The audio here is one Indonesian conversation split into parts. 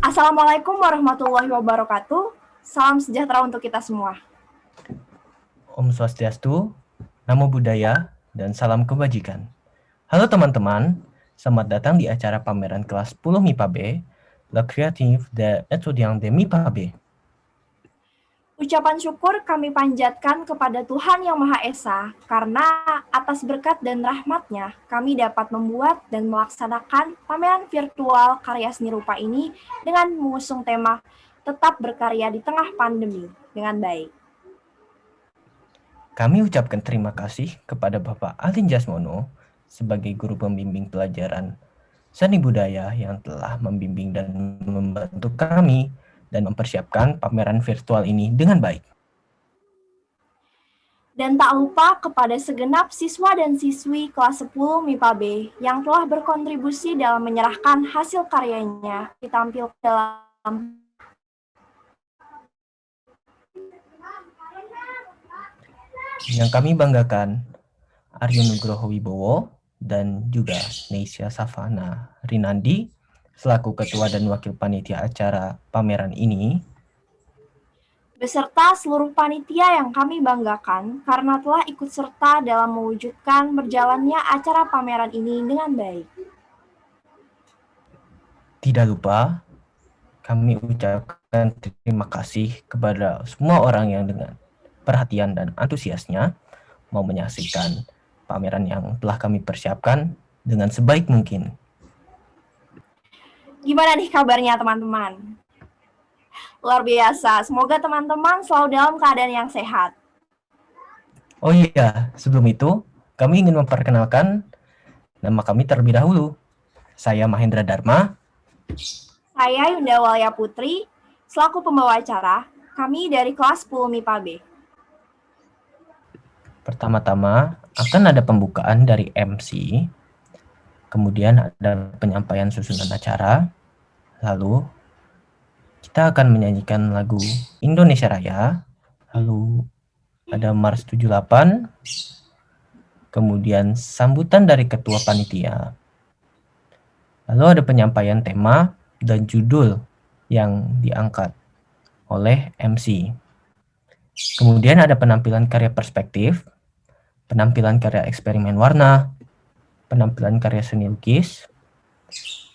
Assalamualaikum warahmatullahi wabarakatuh. Salam sejahtera untuk kita semua. Om Swastiastu, Namo Buddhaya, dan salam kebajikan. Halo teman-teman, selamat datang di acara pameran kelas 10 MIPA B, Le Creative de Étudiants de MIPA B. Ucapan syukur kami panjatkan kepada Tuhan Yang Maha Esa, karena atas berkat dan rahmat-Nya, kami dapat membuat dan melaksanakan pameran virtual karya seni rupa ini dengan mengusung tema tetap berkarya di tengah pandemi dengan baik. Kami ucapkan terima kasih kepada Bapak Alin Jasmono sebagai guru pembimbing pelajaran seni budaya yang telah membimbing dan membantu kami dan mempersiapkan pameran virtual ini dengan baik. Dan tak lupa kepada segenap siswa dan siswi kelas 10 MIPA B yang telah berkontribusi dalam menyerahkan hasil karyanya ditampilkan dalam Yang kami banggakan, Aryo Nugroho Wibowo dan juga Neisha Savana Rinandi selaku ketua dan wakil panitia acara pameran ini, beserta seluruh panitia yang kami banggakan karena telah ikut serta dalam mewujudkan berjalannya acara pameran ini dengan baik. tidak lupa kami ucapkan terima kasih kepada semua orang yang dengan perhatian dan antusiasnya mau menyaksikan pameran yang telah kami persiapkan dengan sebaik mungkin. Gimana nih kabarnya teman-teman? Luar biasa, semoga teman-teman selalu dalam keadaan yang sehat. Oh iya, sebelum itu kami ingin memperkenalkan nama kami terlebih dahulu. Saya Mahendra Dharma. Saya Yunda Walia Putri, selaku pembawa acara, kami dari kelas 10 MIPA B. Pertama-tama akan ada pembukaan dari MC, kemudian ada penyampaian susunan acara, lalu kita akan menyanyikan lagu Indonesia Raya, lalu ada Mars 78, kemudian sambutan dari ketua panitia, lalu ada penyampaian tema dan judul yang diangkat oleh MC. Kemudian ada penampilan karya perspektif, penampilan karya eksperimen warna, penampilan karya seni lukis.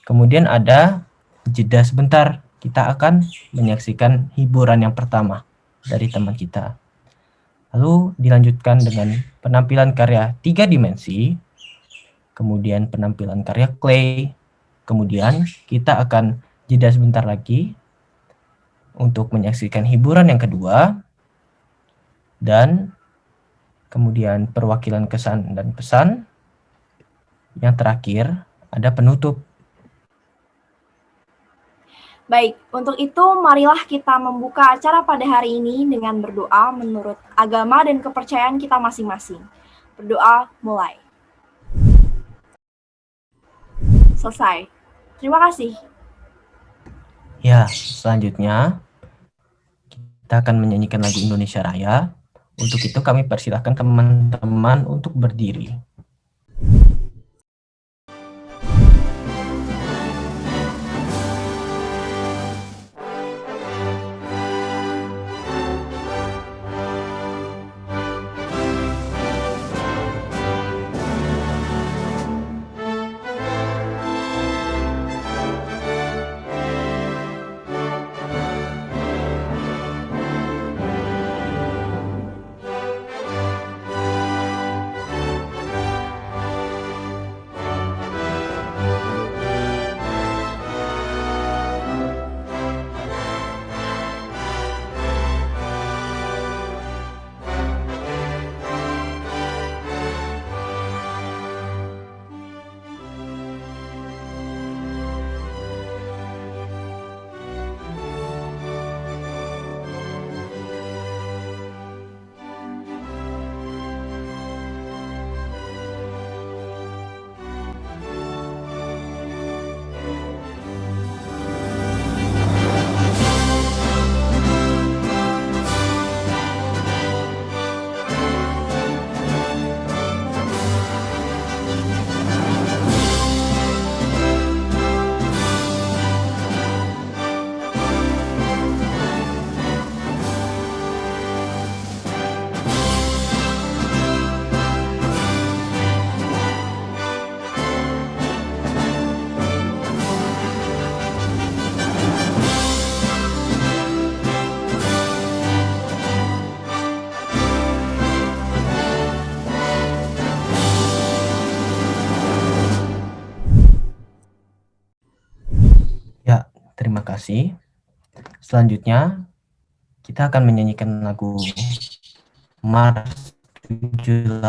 Kemudian ada jeda sebentar, kita akan menyaksikan hiburan yang pertama dari teman kita. Lalu dilanjutkan dengan penampilan karya 3 dimensi, kemudian penampilan karya clay, kemudian kita akan jeda sebentar lagi untuk menyaksikan hiburan yang kedua, dan kemudian perwakilan kesan dan pesan. Yang terakhir ada penutup. Baik, untuk itu marilah kita membuka acara pada hari ini dengan berdoa menurut agama dan kepercayaan kita masing-masing. Berdoa mulai. Selesai. Terima kasih. Ya, selanjutnya kita akan menyanyikan lagu Indonesia Raya. Untuk itu kami persilahkan teman-teman untuk berdiri. terima kasih. Selanjutnya, kita akan menyanyikan lagu Mars 78.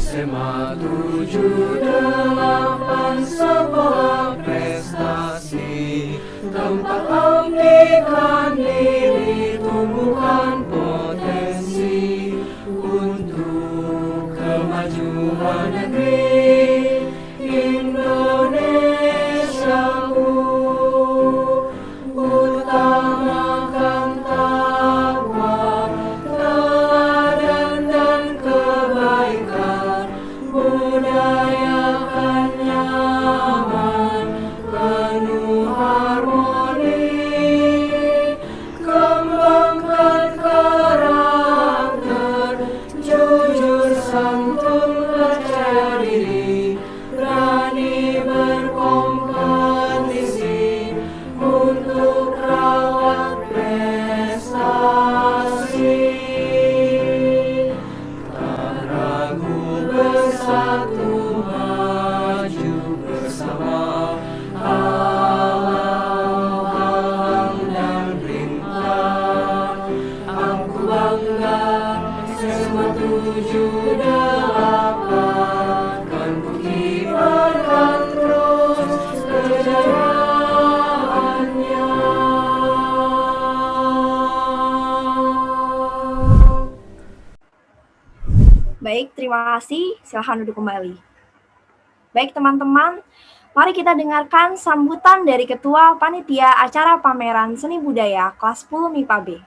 SMA 78 sebuah prestasi, tempat bangkitkan diri, tumbuhkan potensi untuk kemajuan negeri Indonesiaku. Utamakan takwa, teladan dan kebaikan, budayakan nyaman, penuh harmoni, kembangkan karakter, jujur santun percaya diri, berani berkompetisi untuk rawat prestasi. Tak ragu bersatu maju bersama, halang dan rintang. Aku bangga SMA 78, kan ku kibarkan terus kejayaannya. Baik, terima kasih. Silahkan duduk kembali. Baik, teman-teman, mari kita dengarkan sambutan dari Ketua Panitia Acara Pameran Seni Budaya kelas 10 MIPA B.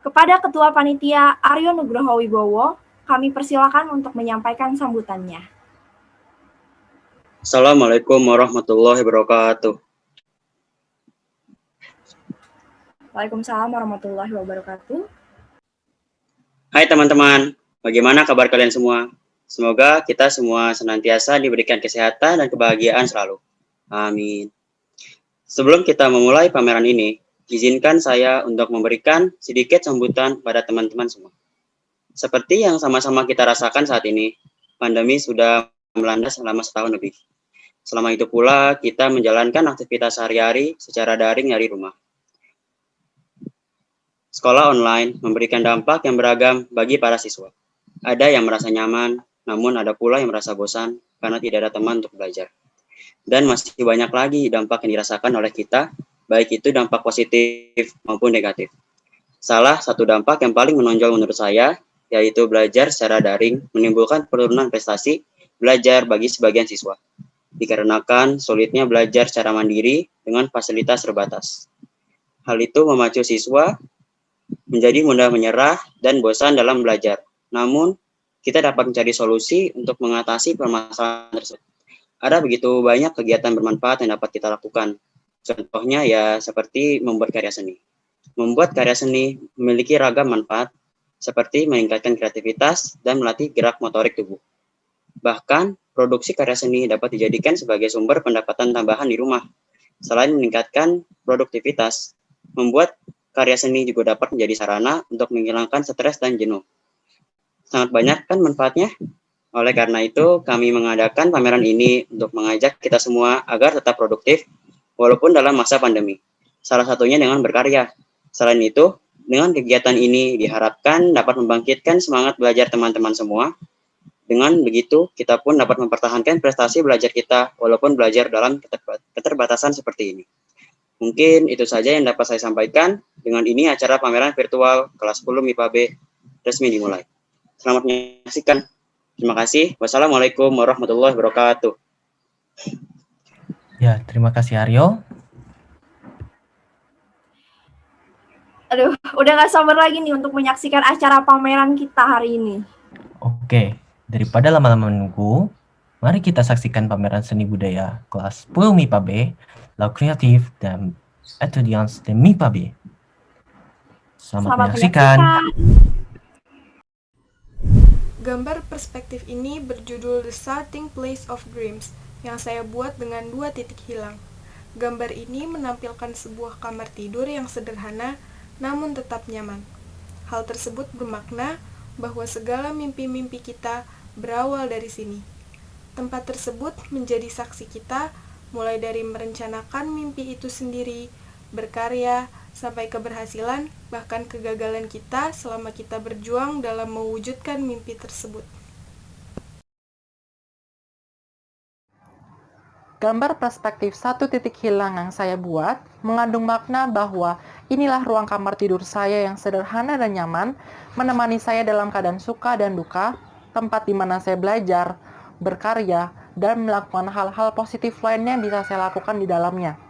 Kepada Ketua Panitia Aryo Nugroho Wibowo, kami persilakan untuk menyampaikan sambutannya. Assalamualaikum warahmatullahi wabarakatuh. Waalaikumsalam warahmatullahi wabarakatuh. Hai teman-teman, bagaimana kabar kalian semua? Semoga kita semua senantiasa diberikan kesehatan dan kebahagiaan selalu. Amin. Sebelum kita memulai pameran ini, izinkan saya untuk memberikan sedikit sambutan pada teman-teman semua. Seperti yang sama-sama kita rasakan saat ini, pandemi sudah melanda selama setahun lebih. Selama itu pula, kita menjalankan aktivitas sehari-hari secara daring dari rumah. Sekolah online memberikan dampak yang beragam bagi para siswa. Ada yang merasa nyaman, namun ada pula yang merasa bosan karena tidak ada teman untuk belajar. Dan masih banyak lagi dampak yang dirasakan oleh kita, baik itu dampak positif maupun negatif. Salah satu dampak yang paling menonjol menurut saya, yaitu belajar secara daring menimbulkan penurunan prestasi belajar bagi sebagian siswa, dikarenakan sulitnya belajar secara mandiri dengan fasilitas terbatas. Hal itu memacu siswa menjadi mudah menyerah dan bosan dalam belajar. Namun, kita dapat mencari solusi untuk mengatasi permasalahan tersebut. Ada begitu banyak kegiatan bermanfaat yang dapat kita lakukan. Contohnya ya seperti membuat karya seni. Membuat karya seni memiliki ragam manfaat, seperti meningkatkan kreativitas dan melatih gerak motorik tubuh. Bahkan, produksi karya seni dapat dijadikan sebagai sumber pendapatan tambahan di rumah. Selain meningkatkan produktivitas, membuat karya seni juga dapat menjadi sarana untuk menghilangkan stres dan jenuh. Sangat banyak kan manfaatnya? Oleh karena itu, kami mengadakan pameran ini untuk mengajak kita semua agar tetap produktif walaupun dalam masa pandemi. Salah satunya dengan berkarya. Selain itu, dengan kegiatan ini diharapkan dapat membangkitkan semangat belajar teman-teman semua. Dengan begitu, kita pun dapat mempertahankan prestasi belajar kita walaupun belajar dalam keterbatasan seperti ini. Mungkin itu saja yang dapat saya sampaikan. Dengan ini acara pameran virtual kelas 10 MIPA B resmi dimulai. Selamat menyaksikan. Terima kasih. Wassalamualaikum warahmatullahi wabarakatuh. Ya, terima kasih Aryo. Aduh, udah gak sabar lagi nih untuk menyaksikan acara pameran kita hari ini. Oke, daripada lama-lama menunggu, mari kita saksikan pameran seni budaya kelas 10 MIPA B, La Kreatif dan Etudiants de MIPA B. Selamat menyaksikan. Gambar perspektif ini berjudul The Starting Place of Dreams, yang saya buat dengan 2 titik hilang. Gambar ini menampilkan sebuah kamar tidur yang sederhana, namun tetap nyaman. Hal tersebut bermakna bahwa segala mimpi-mimpi kita berawal dari sini. Tempat tersebut menjadi saksi kita, mulai dari merencanakan mimpi itu sendiri, berkarya, sampai keberhasilan, bahkan kegagalan kita selama kita berjuang dalam mewujudkan mimpi tersebut. Gambar perspektif satu titik hilang yang saya buat mengandung makna bahwa inilah ruang kamar tidur saya yang sederhana dan nyaman, menemani saya dalam keadaan suka dan duka, tempat di mana saya belajar, berkarya, dan melakukan hal-hal positif lainnya yang bisa saya lakukan di dalamnya.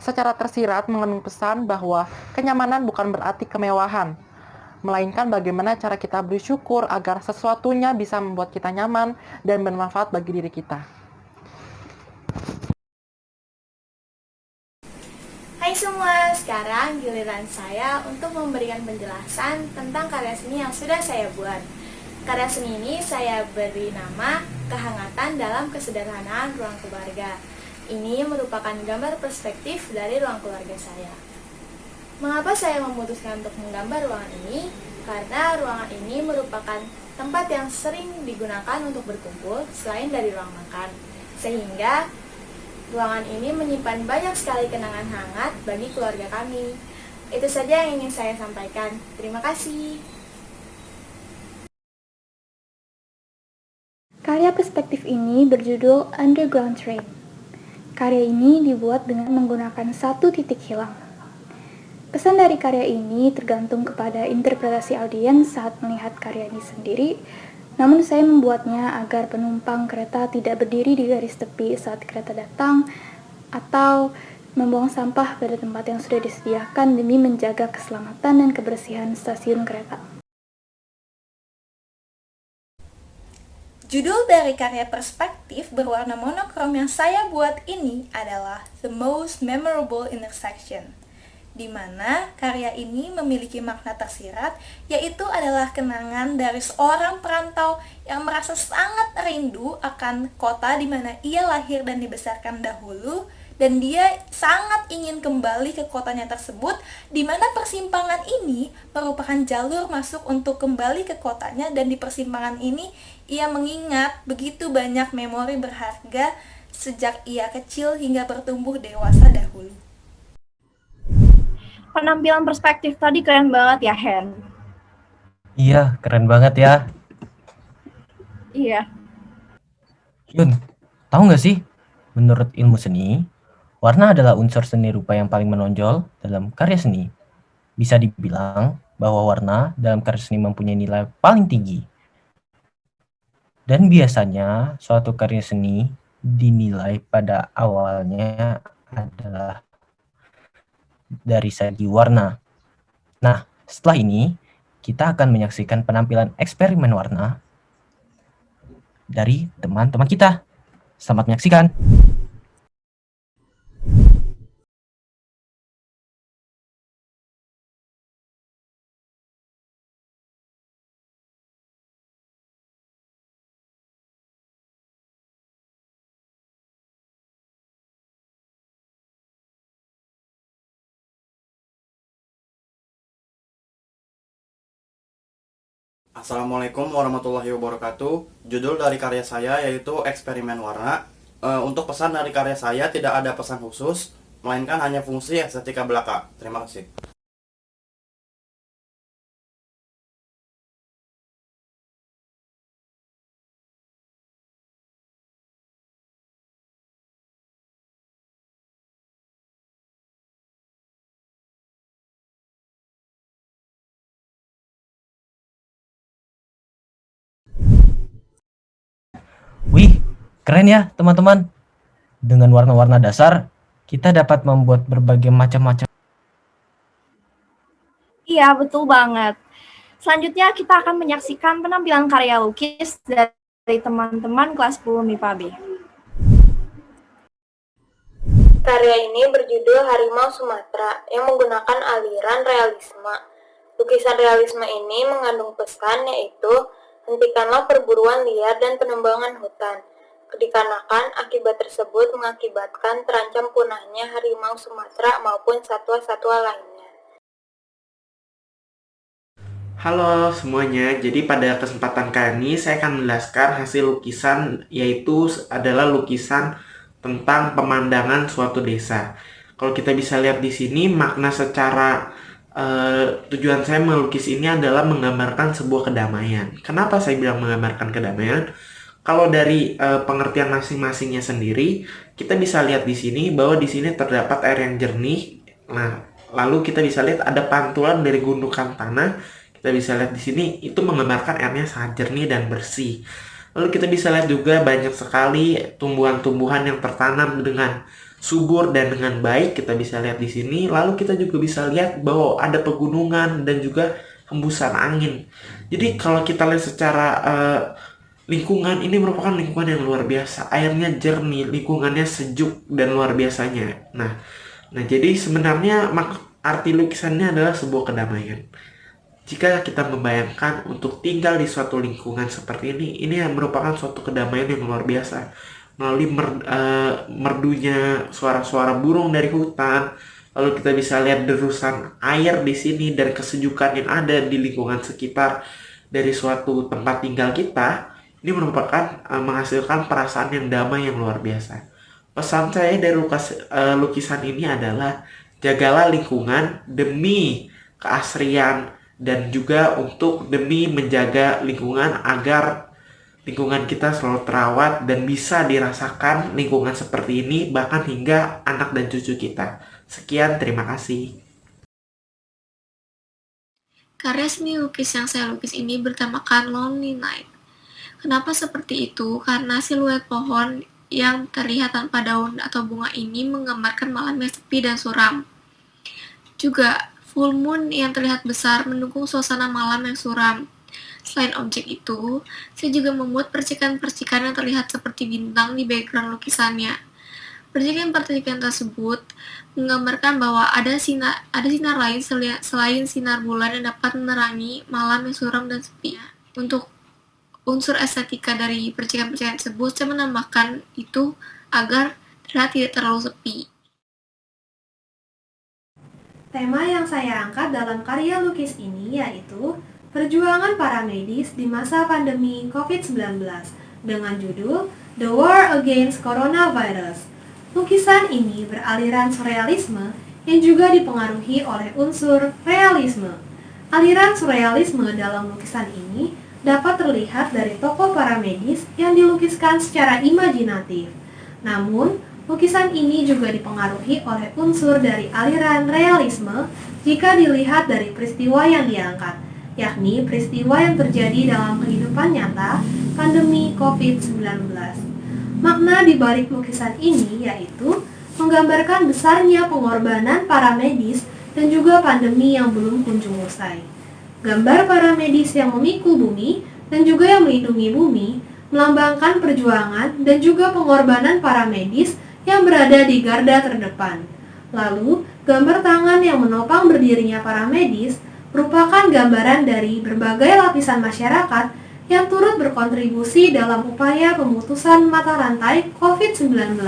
Secara tersirat mengandung pesan bahwa kenyamanan bukan berarti kemewahan, melainkan bagaimana cara kita bersyukur agar sesuatunya bisa membuat kita nyaman dan bermanfaat bagi diri kita. Hai semua, sekarang giliran saya untuk memberikan penjelasan tentang karya seni yang sudah saya buat. Karya seni ini saya beri nama Kehangatan dalam Kesederhanaan Ruang Keluarga. Ini merupakan gambar perspektif dari ruang keluarga saya. Mengapa saya memutuskan untuk menggambar ruangan ini? Karena ruangan ini merupakan tempat yang sering digunakan untuk berkumpul selain dari ruang makan. Sehingga ruangan ini menyimpan banyak sekali kenangan hangat bagi keluarga kami. Itu saja yang ingin saya sampaikan. Terima kasih. Karya perspektif ini berjudul Underground Train. Karya ini dibuat dengan menggunakan satu titik hilang. Pesan dari karya ini tergantung kepada interpretasi audiens saat melihat karya ini sendiri, namun saya membuatnya agar penumpang kereta tidak berdiri di garis tepi saat kereta datang, atau membuang sampah pada tempat yang sudah disediakan demi menjaga keselamatan dan kebersihan stasiun kereta. Judul dari karya perspektif berwarna monokrom yang saya buat ini adalah The Most Memorable Intersection, di mana karya ini memiliki makna tersirat, yaitu adalah kenangan dari seorang perantau yang merasa sangat rindu akan kota di mana ia lahir dan dibesarkan dahulu, dan dia sangat ingin kembali ke kotanya tersebut, di mana persimpangan ini merupakan jalur masuk untuk kembali ke kotanya, dan di persimpangan ini ia mengingat begitu banyak memori berharga sejak ia kecil hingga bertumbuh dewasa dahulu. Penampilan perspektif tadi keren banget ya, Hen. Iya, keren banget ya. Iya. Yun, tahu nggak sih? Menurut ilmu seni, warna adalah unsur seni rupa yang paling menonjol dalam karya seni. Bisa dibilang bahwa warna dalam karya seni mempunyai nilai paling tinggi. Dan biasanya suatu karya seni dinilai pada awalnya adalah dari segi warna. Nah, setelah ini kita akan menyaksikan penampilan eksperimen warna dari teman-teman kita. Selamat menyaksikan. Assalamualaikum warahmatullahi wabarakatuh. Judul dari karya saya yaitu Eksperimen Warna. Untuk pesan dari karya saya tidak ada pesan khusus, melainkan hanya fungsi estetika belaka. Terima kasih. Wih, keren ya teman-teman. Dengan warna-warna dasar, kita dapat membuat berbagai macam-macam. Iya, betul banget. Selanjutnya kita akan menyaksikan penampilan karya lukis dari teman-teman kelas 10 MIPA B. Karya ini berjudul Harimau Sumatera yang menggunakan aliran realisme. Lukisan realisme ini mengandung pesan yaitu hentikanlah perburuan liar dan penebangan hutan. Dikarenakan akibat tersebut mengakibatkan terancam punahnya harimau Sumatera maupun satwa-satwa lainnya. Halo semuanya, jadi pada kesempatan kali ini saya akan menjelaskan hasil lukisan, yaitu adalah lukisan tentang pemandangan suatu desa. Kalau kita bisa lihat di sini, makna secara tujuan saya melukis ini adalah menggambarkan sebuah kedamaian. Kenapa saya bilang menggambarkan kedamaian? Kalau dari pengertian masing-masingnya sendiri, kita bisa lihat di sini bahwa di sini terdapat air yang jernih. Nah, lalu kita bisa lihat ada pantulan dari gundukan tanah. Kita bisa lihat di sini itu menggambarkan airnya sangat jernih dan bersih. Lalu kita bisa lihat juga banyak sekali tumbuhan-tumbuhan yang tertanam dengan subur dan dengan baik. Kita bisa lihat di sini. Lalu kita juga bisa lihat bahwa ada pegunungan dan juga hembusan angin. Jadi kalau kita lihat secara lingkungan, ini merupakan lingkungan yang luar biasa. Airnya jernih, lingkungannya sejuk dan luar biasanya. Nah jadi sebenarnya arti lukisannya adalah sebuah kedamaian. Jika kita membayangkan untuk tinggal di suatu lingkungan seperti ini merupakan suatu kedamaian yang luar biasa. Melalui merdunya suara-suara burung dari hutan, lalu kita bisa lihat derusan air di sini dan kesejukan yang ada di lingkungan sekitar dari suatu tempat tinggal kita, ini merupakan menghasilkan perasaan yang damai yang luar biasa. Pesan saya dari lukisan ini adalah jagalah lingkungan demi keasrian dan juga demi menjaga lingkungan agar lingkungan kita selalu terawat dan bisa dirasakan lingkungan seperti ini bahkan hingga anak dan cucu kita. Sekian, terima kasih. Karya seni lukis yang saya lukis ini bertemakan Lonely Night. Kenapa seperti itu? Karena siluet pohon yang terlihat tanpa daun atau bunga ini menggambarkan malam yang sepi dan suram. Juga full moon yang terlihat besar mendukung suasana malam yang suram. Selain objek itu, saya juga membuat percikan-percikan yang terlihat seperti bintang di background lukisannya. Percikan-percikan tersebut menggambarkan bahwa ada sinar lain selain sinar bulan yang dapat menerangi malam yang suram dan sepi. Untuk unsur estetika dari percikan-percikan tersebut, saya menambahkan itu agar terlihat tidak terlalu sepi. Tema yang saya angkat dalam karya lukis ini yaitu perjuangan para medis di masa pandemi COVID-19 dengan judul The War Against Coronavirus. Lukisan ini beraliran surrealisme yang juga dipengaruhi oleh unsur realisme. Aliran surrealisme dalam lukisan ini dapat terlihat dari tokoh para medis yang dilukiskan secara imajinatif. Namun, lukisan ini juga dipengaruhi oleh unsur dari aliran realisme jika dilihat dari peristiwa yang diangkat, yakni peristiwa yang terjadi dalam kehidupan nyata, pandemi COVID-19. Makna di balik lukisan ini yaitu menggambarkan besarnya pengorbanan para medis dan juga pandemi yang belum kunjung usai. Gambar para medis yang memikul bumi dan juga yang melindungi bumi melambangkan perjuangan dan juga pengorbanan para medis yang berada di garda terdepan. Lalu, gambar tangan yang menopang berdirinya para medis merupakan gambaran dari berbagai lapisan masyarakat yang turut berkontribusi dalam upaya pemutusan mata rantai COVID-19.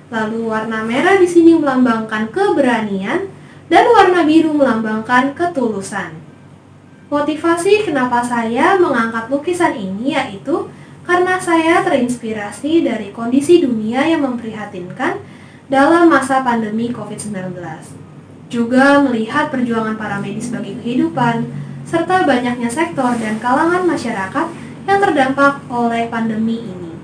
Lalu, warna merah di sini melambangkan keberanian dan warna biru melambangkan ketulusan. Motivasi kenapa saya mengangkat lukisan ini yaitu karena saya terinspirasi dari kondisi dunia yang memprihatinkan dalam masa pandemi COVID-19. Juga melihat perjuangan para medis bagi kehidupan, serta banyaknya sektor dan kalangan masyarakat yang terdampak oleh pandemi ini.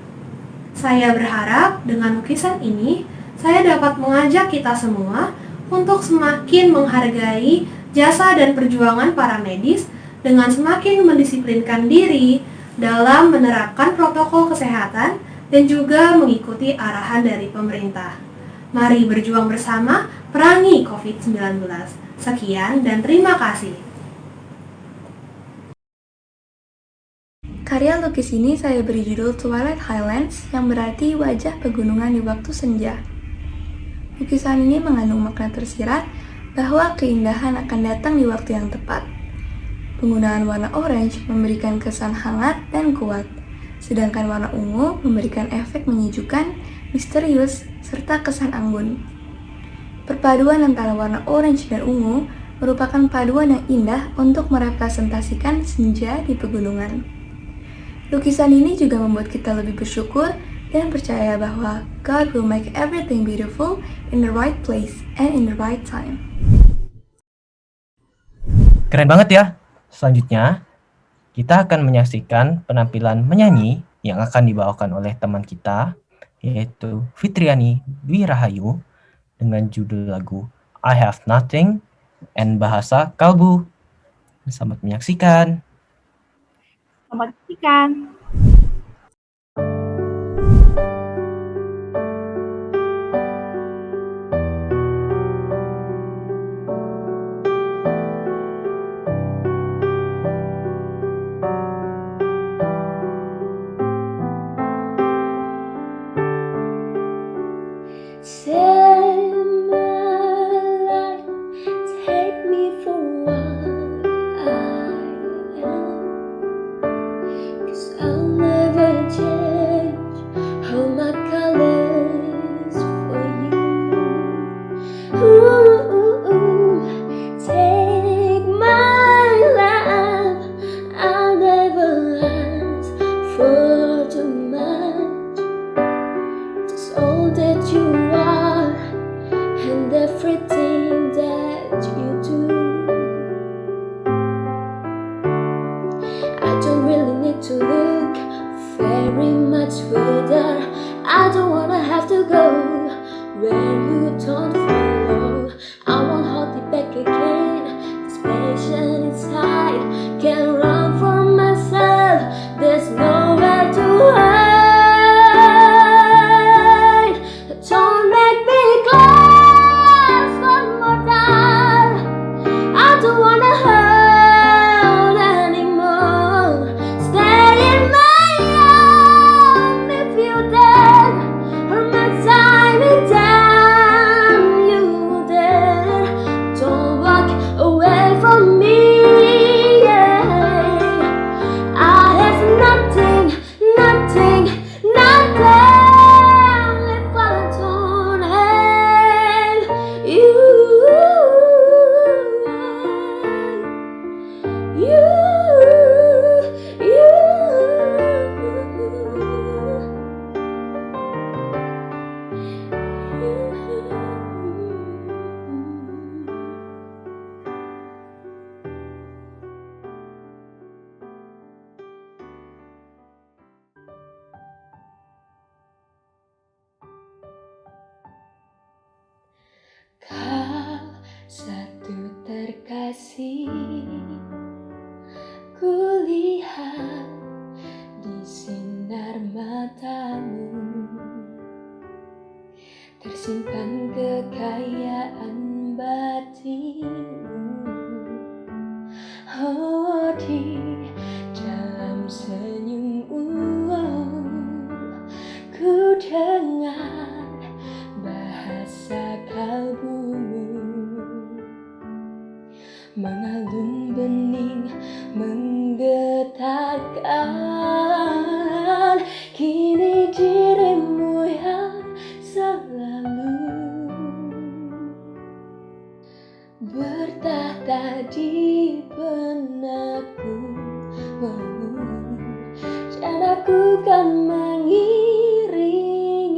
Saya berharap dengan lukisan ini, saya dapat mengajak kita semua untuk semakin menghargai jasa dan perjuangan para medis dengan semakin mendisiplinkan diri dalam menerapkan protokol kesehatan dan juga mengikuti arahan dari pemerintah. Mari berjuang bersama perangi COVID-19. Sekian dan terima kasih. Karya lukis ini saya beri judul Twilight Highlands yang berarti wajah pegunungan di waktu senja. Lukisan ini mengandung makna tersirat bahwa keindahan akan datang di waktu yang tepat. Penggunaan warna orange memberikan kesan hangat dan kuat, sedangkan warna ungu memberikan efek menyejukkan, misterius, serta kesan anggun. Perpaduan antara warna orange dan ungu merupakan paduan yang indah untuk merepresentasikan senja di pegunungan. Lukisan ini juga membuat kita lebih bersyukur dan percaya bahwa God will make everything beautiful in the right place and in the right time. Keren banget ya. Selanjutnya, kita akan menyaksikan penampilan menyanyi yang akan dibawakan oleh teman kita, yaitu Fitriani Dwi Rahayu, dengan judul lagu I Have Nothing and bahasa Kalbu. Selamat menyaksikan. Selamat menyaksikan. Kau satu terkasih, kulihat di sinar matamu tersimpan kekayaan batinmu. Oh, di dalam senyummu ku dengar bahasa kalbumu, mengalun bening menggetarkan kini dirimu yang selalu bertahta di benakku. Dan aku kan mengiringi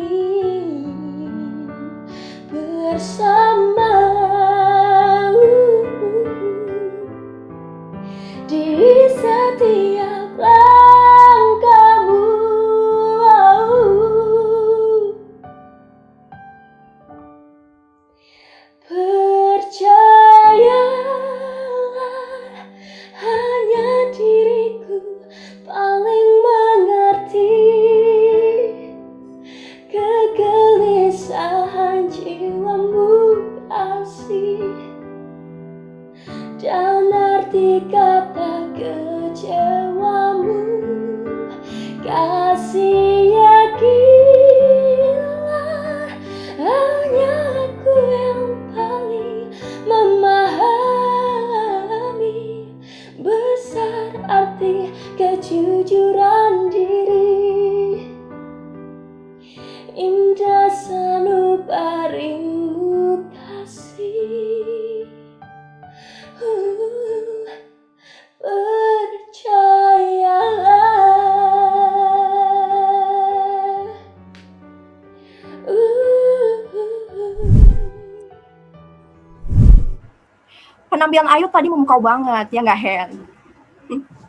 Penampilan Ayu tadi memukau banget, ya nggak, Hen?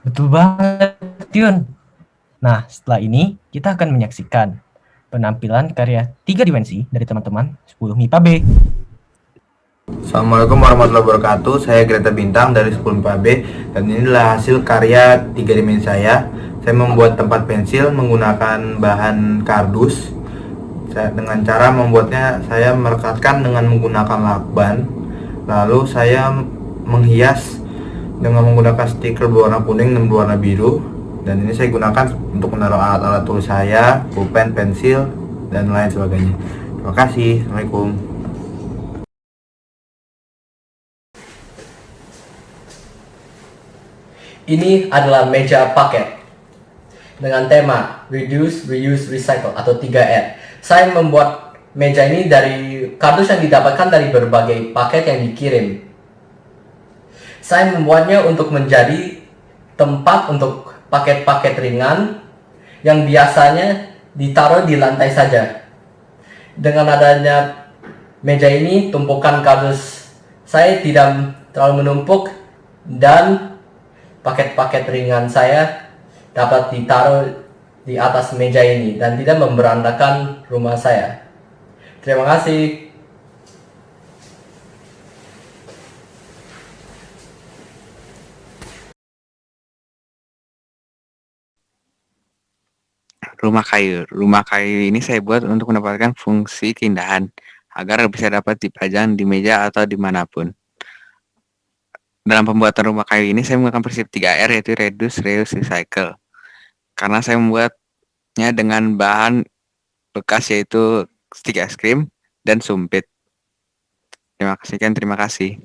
Betul banget, Yun. Nah, setelah ini kita akan menyaksikan penampilan karya 3 dimensi dari teman-teman 10 MIPA B. Assalamualaikum warahmatullahi wabarakatuh. Saya Greta Bintang dari 10 MIPA B dan inilah hasil karya 3 dimensi saya. Saya membuat tempat pensil menggunakan bahan kardus. Dengan cara membuatnya saya merekatkan dengan menggunakan lakban. Lalu saya menghias dengan menggunakan stiker berwarna kuning dan berwarna biru. Dan ini saya gunakan untuk menaruh alat-alat tulis saya, pulpen, pensil, dan lain sebagainya. Terima kasih. Assalamualaikum. Ini adalah meja paket dengan tema Reduce, Reuse, Recycle atau 3R. Saya membuat meja ini dari kardus yang didapatkan dari berbagai paket yang dikirim. Saya membuatnya untuk menjadi tempat untuk paket-paket ringan yang biasanya ditaruh di lantai saja. Dengan adanya meja ini, tumpukan kardus saya tidak terlalu menumpuk dan paket-paket ringan saya dapat ditaruh di atas meja ini dan tidak memberantakan rumah saya. Terima kasih. Rumah kayu. Rumah kayu ini saya buat untuk mendapatkan fungsi keindahan agar bisa dapat dipajang di meja atau dimanapun. Dalam pembuatan rumah kayu ini saya menggunakan prinsip 3R yaitu Reduce, Reuse, Recycle. Karena saya membuatnya dengan bahan bekas yaitu stik es krim dan sumpit. Terima kasih.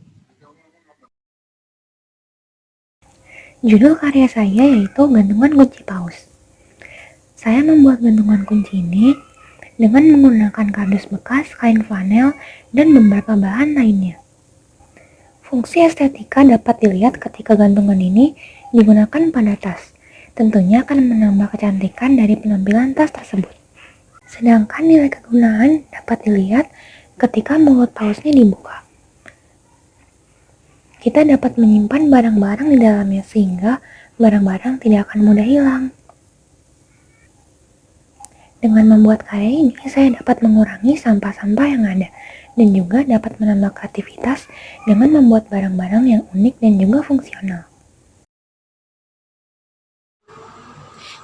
Judul karya saya yaitu Gantungan Kunci Paus. Saya membuat gantungan kunci ini dengan menggunakan kardus bekas, kain flanel, dan beberapa bahan lainnya. Fungsi estetika dapat dilihat ketika gantungan ini digunakan pada tas. Tentunya akan menambah kecantikan dari penampilan tas tersebut. Sedangkan nilai kegunaan dapat dilihat ketika mulut pausnya dibuka. Kita dapat menyimpan barang-barang di dalamnya sehingga barang-barang tidak akan mudah hilang. Dengan membuat karya ini, saya dapat mengurangi sampah-sampah yang ada dan juga dapat menambah kreativitas dengan membuat barang-barang yang unik dan juga fungsional.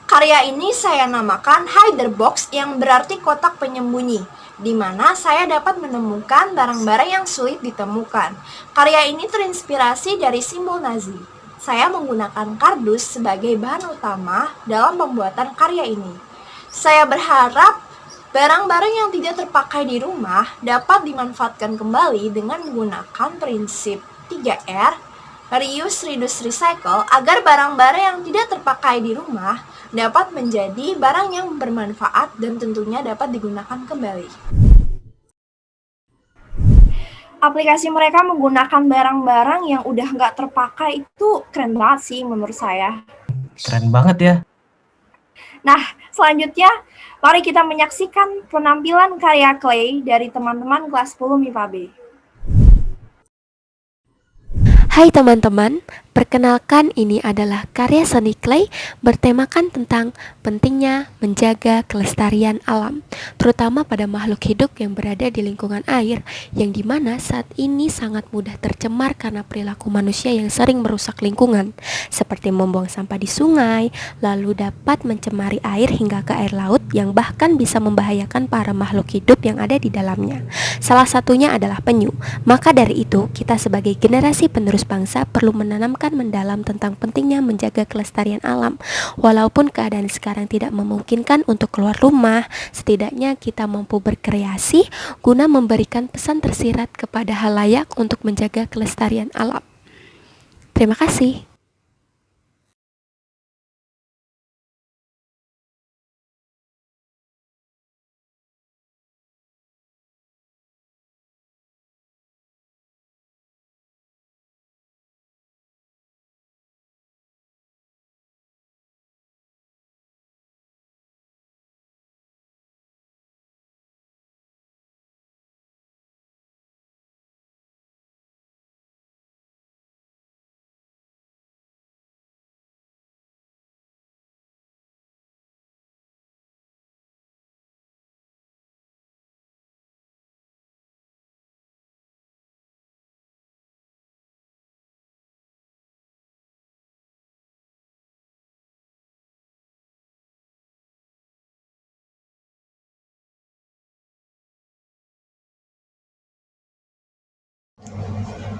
Karya ini saya namakan Hider Box yang berarti kotak penyembunyi, di mana saya dapat menemukan barang-barang yang sulit ditemukan. Karya ini terinspirasi dari simbol Nazi. Saya menggunakan kardus sebagai bahan utama dalam pembuatan karya ini. Saya berharap barang-barang yang tidak terpakai di rumah dapat dimanfaatkan kembali dengan menggunakan prinsip 3R, Reuse, Reduce, Recycle, agar barang-barang yang tidak terpakai di rumah dapat menjadi barang yang bermanfaat dan tentunya dapat digunakan kembali. Aplikasi mereka menggunakan barang-barang yang udah nggak terpakai itu keren banget sih menurut saya. Keren banget ya. Nah, selanjutnya mari kita menyaksikan penampilan karya clay dari teman-teman kelas 10 MIPA B. Hai teman-teman, perkenalkan ini adalah karya seni clay bertemakan tentang pentingnya menjaga kelestarian alam, terutama pada makhluk hidup yang berada di lingkungan air, yang dimana saat ini sangat mudah tercemar karena perilaku manusia yang sering merusak lingkungan, seperti membuang sampah di sungai, lalu dapat mencemari air hingga ke air laut yang bahkan bisa membahayakan para makhluk hidup yang ada di dalamnya. Salah satunya adalah penyu. Maka dari itu, kita sebagai generasi penerus bangsa perlu menanamkan mendalam tentang pentingnya menjaga kelestarian alam. Walaupun keadaan sekarang tidak memungkinkan untuk keluar rumah, setidaknya kita mampu berkreasi guna memberikan pesan tersirat kepada halayak untuk menjaga kelestarian alam. Terima kasih.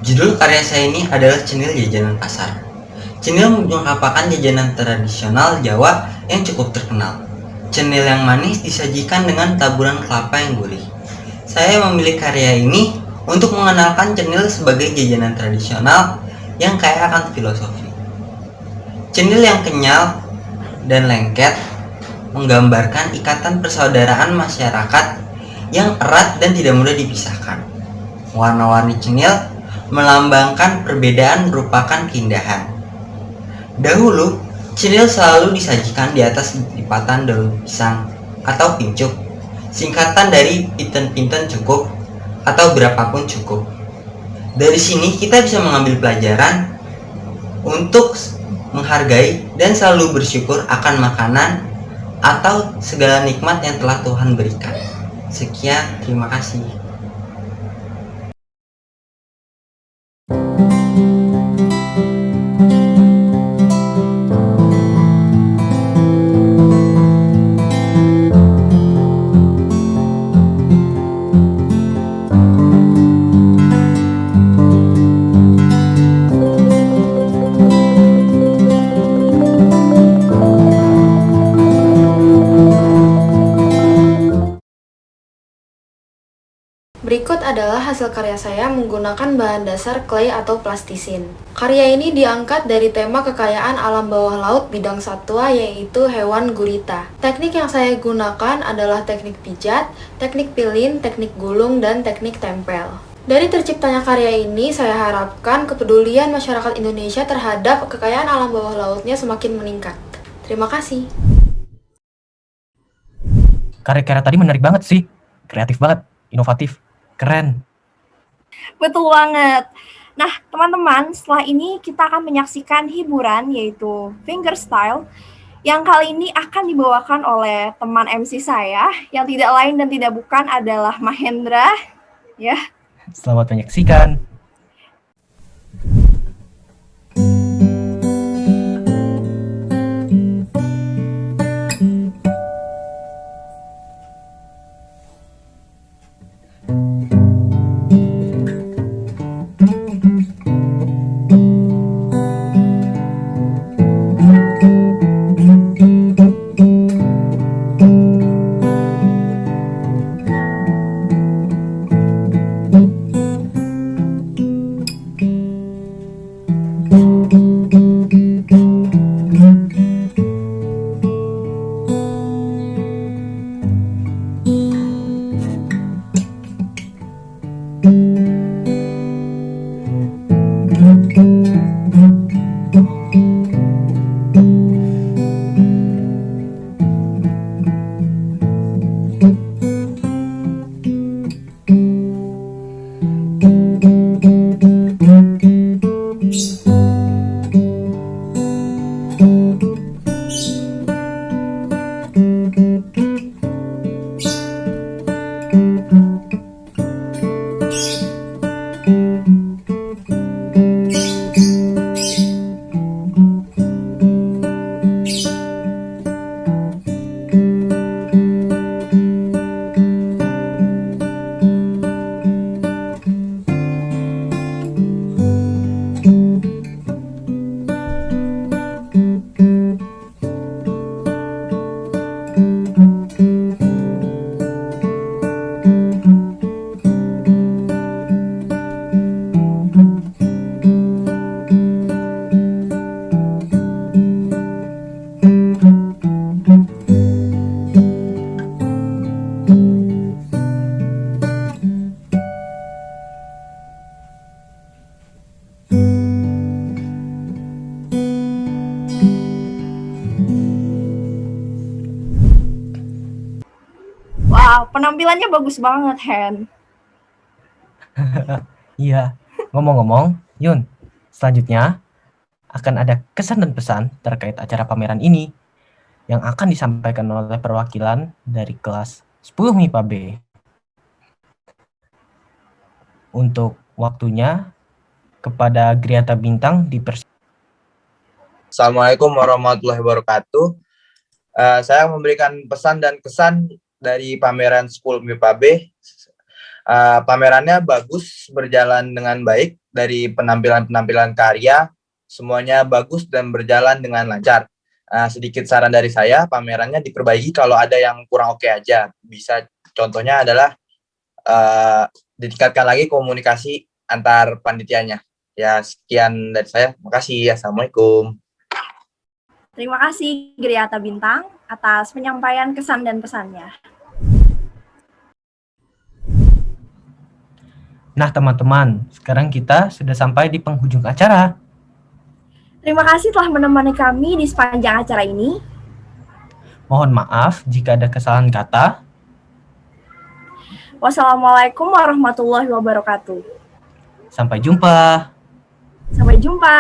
Judul karya saya ini adalah Cenil Jajanan Pasar. Cenil merupakan jajanan tradisional Jawa yang cukup terkenal. Cenil yang manis disajikan dengan taburan kelapa yang gurih. Saya memilih karya ini untuk mengenalkan cenil sebagai jajanan tradisional yang kaya akan filosofi. Cenil yang kenyal dan lengket menggambarkan ikatan persaudaraan masyarakat yang erat dan tidak mudah dipisahkan. Warna-warni cenil melambangkan perbedaan merupakan keindahan. Dahulu, cenil selalu disajikan di atas lipatan daun pisang atau pincuk, singkatan dari pinten-pinten cukup atau berapapun cukup. Dari sini kita bisa mengambil pelajaran untuk menghargai dan selalu bersyukur akan makanan atau segala nikmat yang telah Tuhan berikan. Sekian, terima kasih. Berikut adalah hasil karya saya menggunakan bahan dasar clay atau plastisin. Karya ini diangkat dari tema kekayaan alam bawah laut bidang satwa yaitu hewan gurita. Teknik yang saya gunakan adalah teknik pijat, teknik pilin, teknik gulung, dan teknik tempel. Dari terciptanya karya ini, saya harapkan kepedulian masyarakat Indonesia terhadap kekayaan alam bawah lautnya semakin meningkat. Terima kasih. Karya-karya tadi menarik banget sih. Kreatif banget, inovatif, keren. Betul banget. Nah, teman-teman, setelah ini kita akan menyaksikan hiburan yaitu fingerstyle yang kali ini akan dibawakan oleh teman MC saya yang tidak lain dan tidak bukan adalah Mahendra. Ya. Selamat menyaksikan. Wow, penampilannya bagus banget, Hen. Iya, ngomong-ngomong, Yun, selanjutnya akan ada kesan dan pesan terkait acara pameran ini yang akan disampaikan oleh perwakilan dari kelas 10 MIPA B. Untuk waktunya, kepada Griata Bintang Assalamualaikum warahmatullahi wabarakatuh. Saya memberikan pesan dan kesan dari pameran 10 MIPA B. Pamerannya bagus, berjalan dengan baik. dari penampilan-penampilan karya, semuanya bagus dan berjalan dengan lancar. Sedikit saran dari saya, pamerannya diperbaiki kalau ada yang kurang oke aja. Bisa contohnya adalah ditingkatkan lagi komunikasi antar panitianya. Ya, sekian dari saya. Makasih. Assalamualaikum. Terima kasih Griata Bintang atas penyampaian kesan dan pesannya. Nah teman-teman, sekarang kita sudah sampai di penghujung acara. Terima kasih telah menemani kami di sepanjang acara ini. Mohon maaf jika ada kesalahan kata. Wassalamualaikum warahmatullahi wabarakatuh. Sampai jumpa. Sampai jumpa.